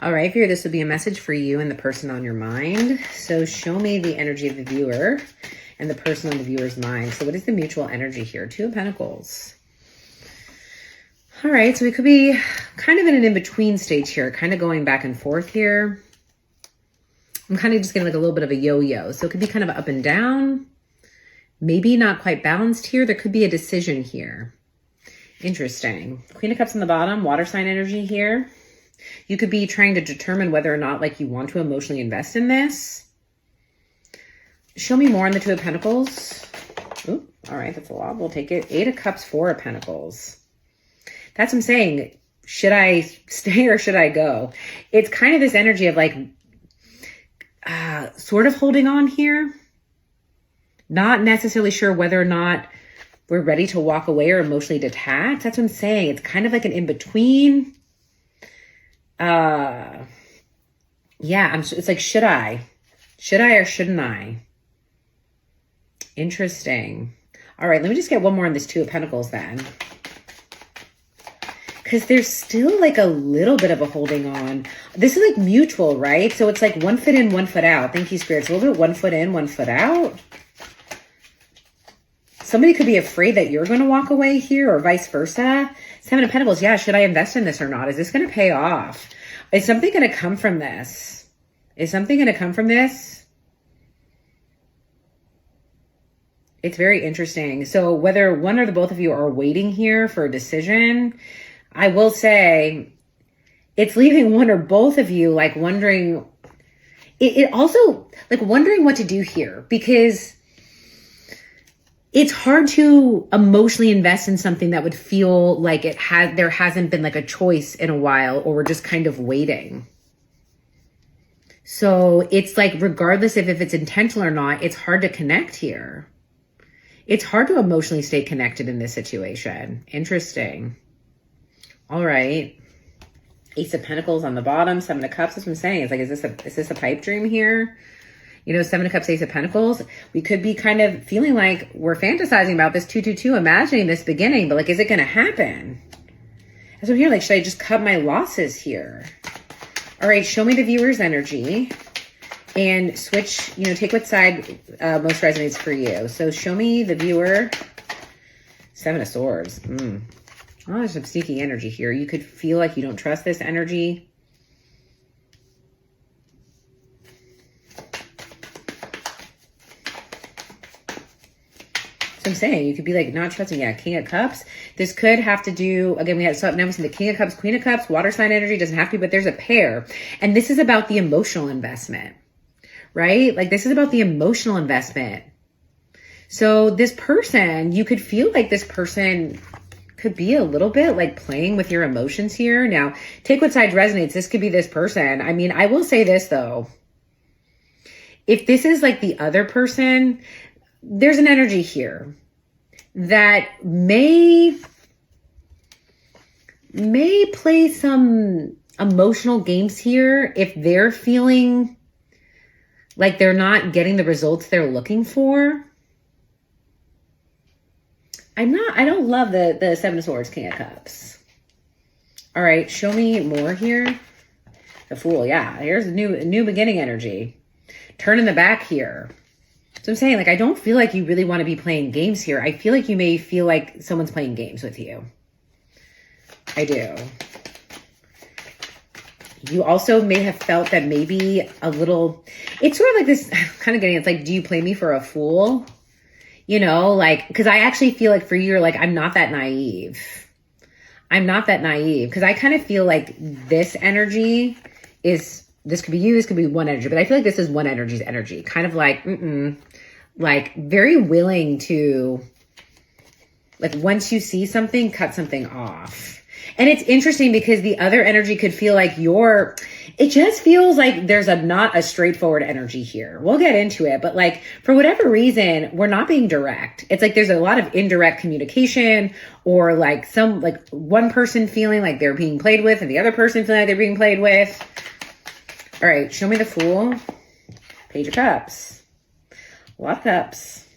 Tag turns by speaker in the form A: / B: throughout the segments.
A: All right, viewer, this would be a message for you and the person on your mind. So show me the energy of the viewer and the person on the viewer's mind. So what is the mutual energy here? Two of Pentacles. All right, so we could be kind of in an in-between stage here, kind of going back and forth here. I'm kind of just getting like a little bit of a yo-yo. So it could be kind of up and down, maybe not quite balanced here. There could be a decision here. Interesting. Queen of Cups on the bottom, water sign energy here. You could be trying to determine whether or not like you want to emotionally invest in this. Show me more on the Two of Pentacles. Ooh, all right, that's a lot. We'll take it. Eight of Cups, Four of Pentacles. That's what I'm saying. Should I stay or should I go? It's kind of this energy of like sort of holding on here. Not necessarily sure whether or not we're ready to walk away or emotionally detach. That's what I'm saying. It's kind of like an in-between. Yeah, it's like, should I or shouldn't I? Interesting. All right, let me just get one more on this Two of Pentacles then. Because there's still like a little bit of a holding on. This is like mutual, right? So it's like 1 foot in, 1 foot out. Thank you, Spirit. So a little bit 1 foot in, 1 foot out. Somebody could be afraid that you're going to walk away here or vice versa. Seven of Pentacles. Yeah, should I invest in this or not? Is this going to pay off? Is something going to come from this? Is something going to come from this? It's very interesting. So whether one or the both of you are waiting here for a decision, I will say it's leaving one or both of you like wondering, it also like wondering what to do here, because it's hard to emotionally invest in something that would feel like there hasn't been like a choice in a while, or we're just kind of waiting. So it's like, regardless if it's intentional or not, it's hard to connect here. It's hard to emotionally stay connected in this situation. Interesting. All right. Ace of Pentacles on the bottom, Seven of Cups. That's what I'm saying. It's like, is this a pipe dream here? You know, Seven of Cups, Ace of Pentacles. We could be kind of feeling like we're fantasizing about this 222, imagining this beginning, but like, is it going to happen? That's what I'm hearing. Like, should I just cut my losses here? All right, show me the viewer's energy and switch, you know, take what side most resonates for you. So show me the viewer. Seven of Swords. Oh, there's some sneaky energy here. You could feel like you don't trust this energy. So I'm saying you could be like not trusting. Yeah, King of Cups. This could have to do, again, we had, so now we see the King of Cups, Queen of Cups, water sign energy. Doesn't have to be, but there's a pair. And this is about the emotional investment, right? Like this is about the emotional investment. So this person, you could feel like this person could be a little bit like playing with your emotions here. Now, take what side resonates. This could be this person. I mean, I will say this though. If this is like the other person, there's an energy here that may play some emotional games here if they're feeling like they're not getting the results they're looking for. I don't love the Seven of Swords, King of Cups. All right, show me more here. The Fool, yeah. Here's a new beginning energy. Turn in the back here. So I'm saying, like, I don't feel like you really want to be playing games here. I feel like you may feel like someone's playing games with you. I do. You also may have felt that maybe a little, it's sort of like this kind of getting, it's like, do you play me for a fool? You know, like, because I actually feel like for you, you're like, I'm not that naive. I'm not that naive. Because I kind of feel like this energy is, this could be you, this could be one energy, but I feel like this is one energy's energy. Kind of like, like very willing to, like once you see something, cut something off. And it's interesting because the other energy could feel like it just feels like there's not a straightforward energy here. We'll get into it, but like for whatever reason, we're not being direct. It's like there's a lot of indirect communication, or like one person feeling like they're being played with and the other person feeling like they're being played with. All right, show me the Fool. Page of Cups. A lot of cups.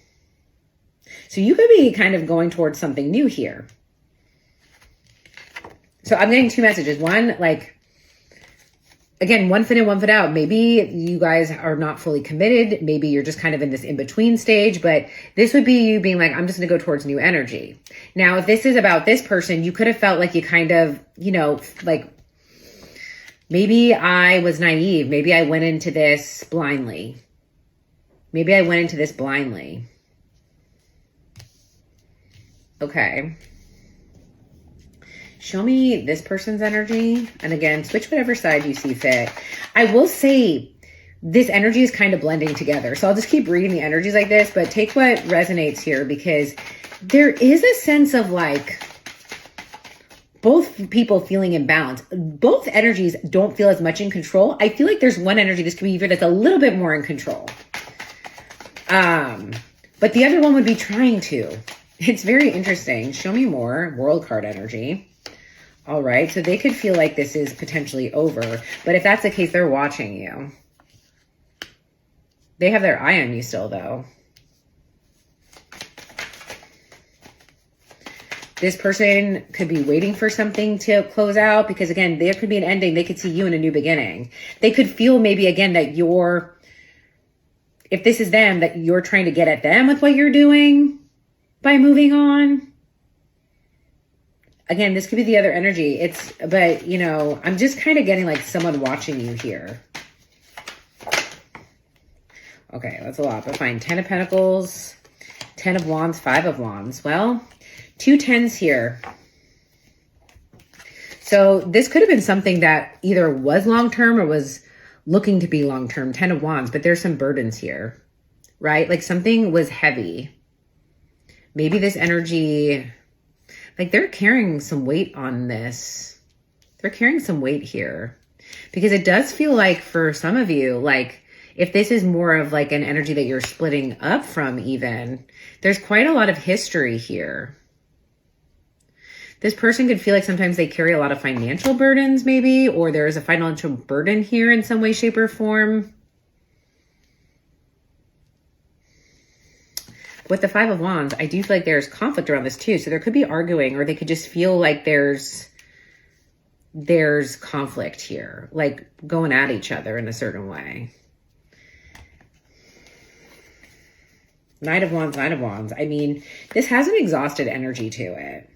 A: So you could be kind of going towards something new here. So I'm getting two messages. One, like, again, one foot in, one foot out. Maybe you guys are not fully committed. Maybe you're just kind of in this in-between stage, but this would be you being like, I'm just going to go towards new energy. Now, if this is about this person, you could have felt like you kind of, you know, like maybe I was naive. Maybe I went into this blindly. Maybe I went into this blindly. Okay. Show me this person's energy. And again, switch whatever side you see fit. I will say this energy is kind of blending together. So I'll just keep reading the energies like this, but take what resonates here, because there is a sense of like both people feeling imbalanced. Both energies don't feel as much in control. I feel like there's one energy, this could be either that's a little bit more in control. But the other one would be trying to. It's very interesting. Show me more. World card energy. All right. So they could feel like this is potentially over. But if that's the case, they're watching you. They have their eye on you still, though. This person could be waiting for something to close out because, again, there could be an ending. They could see you in a new beginning. They could feel maybe, again, that you're, if this is them, that you're trying to get at them with what you're doing by moving on. Again, this could be the other energy. But, you know, I'm just kind of getting like someone watching you here. Okay, that's a lot, but fine. 10 of Pentacles, 10 of Wands, 5 of Wands. Well, 2 10s here. So this could have been something that either was long-term or was looking to be long-term. 10 of Wands, but there's some burdens here, right? Like something was heavy. Maybe this energy, like they're carrying some weight on this. They're carrying some weight here because it does feel like for some of you, like if this is more of like an energy that you're splitting up from even, there's quite a lot of history here. This person could feel like sometimes they carry a lot of financial burdens maybe, or there's a financial burden here in some way, shape, or form. With the 5 of Wands, I do feel like there's conflict around this too. So there could be arguing, or they could just feel like there's conflict here, like going at each other in a certain way. Knight of Wands, Knight of Wands. I mean, this has an exhausted energy to it.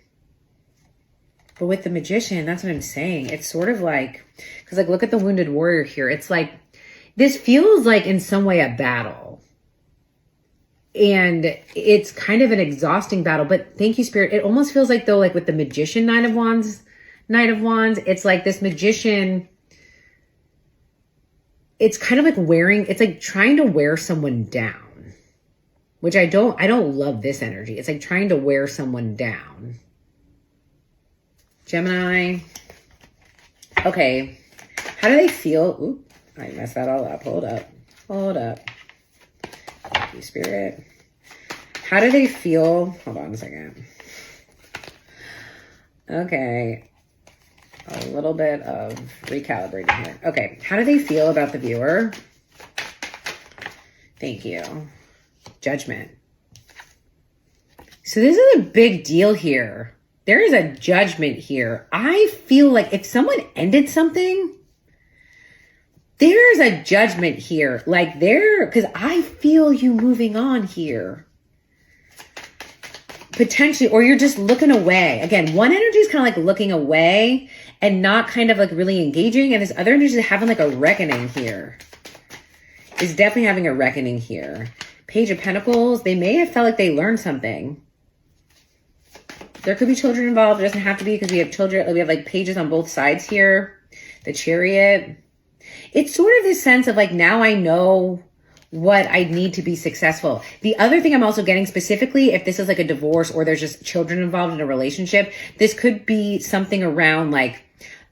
A: But with the Magician, that's what I'm saying. It's sort of like, because like, look at the Wounded Warrior here. It's like, this feels like in some way a battle. And it's kind of an exhausting battle. But thank you, Spirit. It almost feels like though, like with the Magician, Knight of Wands, it's like this Magician, it's kind of like it's like trying to wear someone down. Which I don't love this energy. It's like trying to wear someone down. Gemini. Okay. How do they feel? Oop, I messed that all up. Hold up. Thank you, Spirit. How do they feel? Hold on a second. Okay. A little bit of recalibrating here. Okay. How do they feel about the viewer? Thank you. Judgment. So this is a big deal here. There is a judgment here. I feel like if someone ended something, there's a judgment here. Like because I feel you moving on here. Potentially, or you're just looking away. Again, one energy is kind of like looking away and not kind of like really engaging. And this other energy is having like a reckoning here. Is definitely having a reckoning here. Page of Pentacles, they may have felt like they learned something. There could be children involved. It doesn't have to be because we have children. We have like pages on both sides here. The Chariot. It's sort of this sense of like, now I know what I need to be successful. The other thing I'm also getting specifically, if this is like a divorce or there's just children involved in a relationship, this could be something around like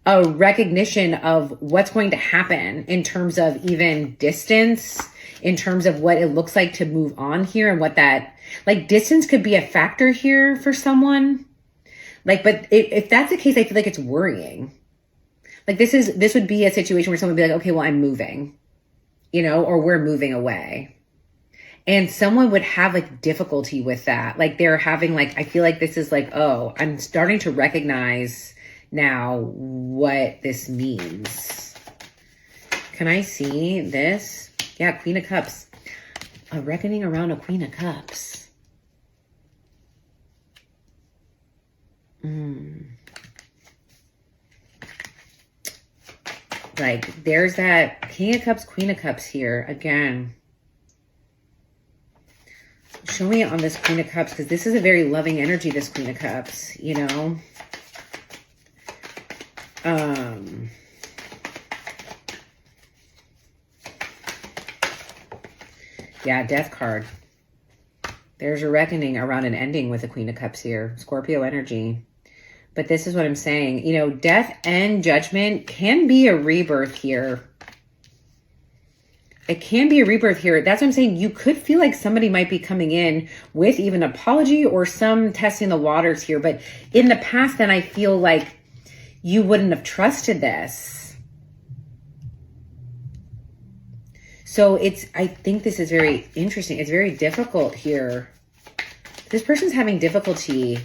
A: a recognition of what's going to happen in terms of even distance, in terms of what it looks like to move on here and what that, like distance could be a factor here for someone. Like, but if that's the case, I feel like it's worrying. Like this would be a situation where someone would be like, okay, well, I'm moving, you know, or we're moving away. And someone would have like difficulty with that. Like they're having like, I feel like this is like, oh, I'm starting to recognize now what this means. Can I see this? Yeah, Queen of Cups. A reckoning around a Queen of Cups. Like, there's that King of Cups, Queen of Cups here again. Show me on this Queen of Cups, because this is a very loving energy, this Queen of Cups, you know. Yeah, Death card. There's a reckoning around an ending with the Queen of Cups here. Scorpio energy. But this is what I'm saying. You know, death and judgment can be a rebirth here. It can be a rebirth here. That's what I'm saying. You could feel like somebody might be coming in with even apology or some testing the waters here. But in the past, then I feel like you wouldn't have trusted this. So I think this is very interesting. It's very difficult here. This person's having difficulty.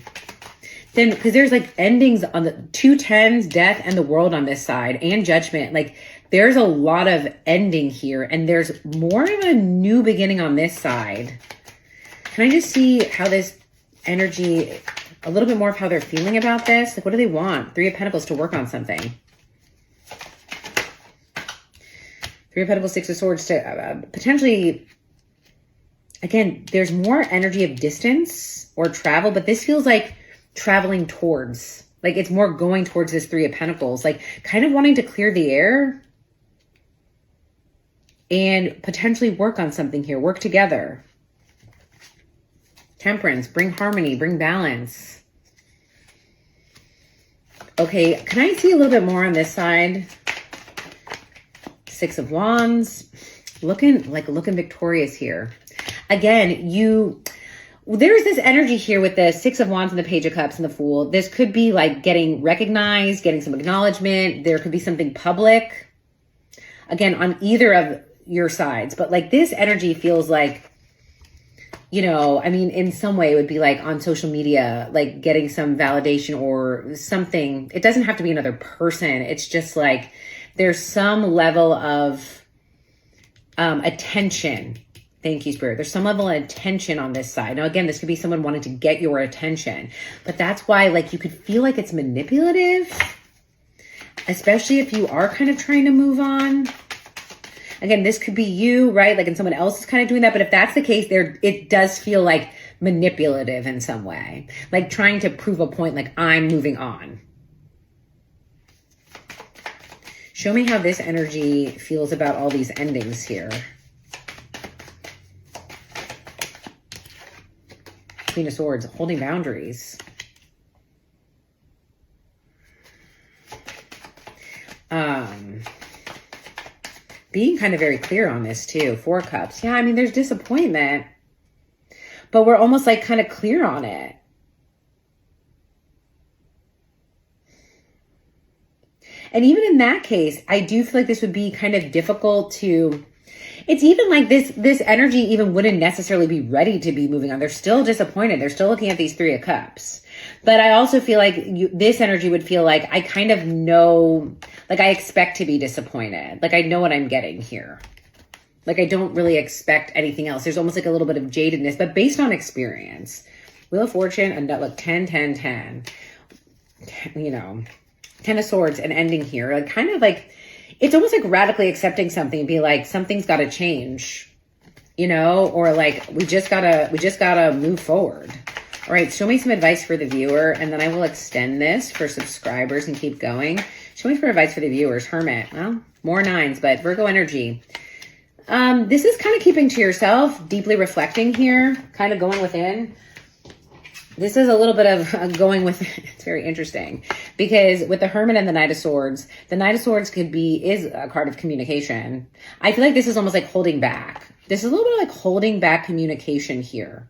A: Then, because there's like endings on the 2 10s, death and the world on this side, and judgment. Like, there's a lot of ending here, and there's more of a new beginning on this side. Can I just see how this energy, a little bit more of how they're feeling about this? Like, what do they want? 3 of Pentacles to work on something. 3 of Pentacles, 6 of Swords to potentially, again, there's more energy of distance or travel, but this feels like traveling towards, like it's more going towards this 3 of Pentacles, like kind of wanting to clear the air and potentially work on something here, work together. Temperance, bring harmony, bring balance. Okay, can I see a little bit more on this side? 6 of Wands, looking victorious here. Again, there's this energy here with the 6 of Wands and the Page of Cups and the Fool. This could be like getting recognized, getting some acknowledgement. There could be something public. Again, on either of your sides. But like this energy feels like, you know, I mean, in some way it would be like on social media, like getting some validation or something. It doesn't have to be another person. It's just like there's some level of attention. Thank you, Spirit. There's some level of attention on this side. Now, again, this could be someone wanting to get your attention, but that's why, like, you could feel like it's manipulative, especially if you are kind of trying to move on. Again, this could be you, right? Like, and someone else is kind of doing that. But if that's the case, it does feel like manipulative in some way, like trying to prove a point, like I'm moving on. Show me how this energy feels about all these endings here. Queen of Swords, holding boundaries. Being kind of very clear on this too. 4 Cups. Yeah, I mean, there's disappointment, but we're almost like kind of clear on it. And even in that case, I do feel like this would be kind of difficult to, it's even like this energy even wouldn't necessarily be ready to be moving on. They're still disappointed. They're still looking at these 3 of Cups. But I also feel like this energy would feel like I kind of know, like I expect to be disappointed. Like I know what I'm getting here. Like I don't really expect anything else. There's almost like a little bit of jadedness, but based on experience. Wheel of Fortune, and look, 10, 10, 10. You know, 10 of Swords, and ending here. Like kind of like, it's almost like radically accepting something, be like, something's got to change, you know, or like, we just gotta move forward. All right, show me some advice for the viewer, and then I will extend this for subscribers and keep going. Show me for advice for the viewers. Hermit, well, more 9s, but Virgo energy. This is kind of keeping to yourself, deeply reflecting here, kind of going within. This is a little bit of going with, it's very interesting because with the Hermit and the Knight of Swords is a card of communication. I feel like this is almost like holding back. This is a little bit like holding back communication here.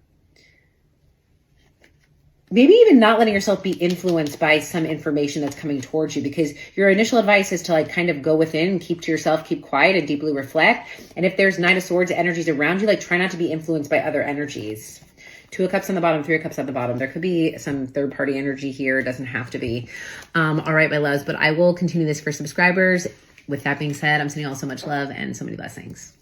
A: Maybe even not letting yourself be influenced by some information that's coming towards you, because your initial advice is to like kind of go within and keep to yourself, keep quiet and deeply reflect. And if there's Knight of Swords energies around you, like try not to be influenced by other energies. 2 of Cups on the bottom, 3 of Cups at the bottom. There could be some third-party energy here. It doesn't have to be. All right, my loves, but I will continue this for subscribers. with that being said, I'm sending you all so much love and so many blessings.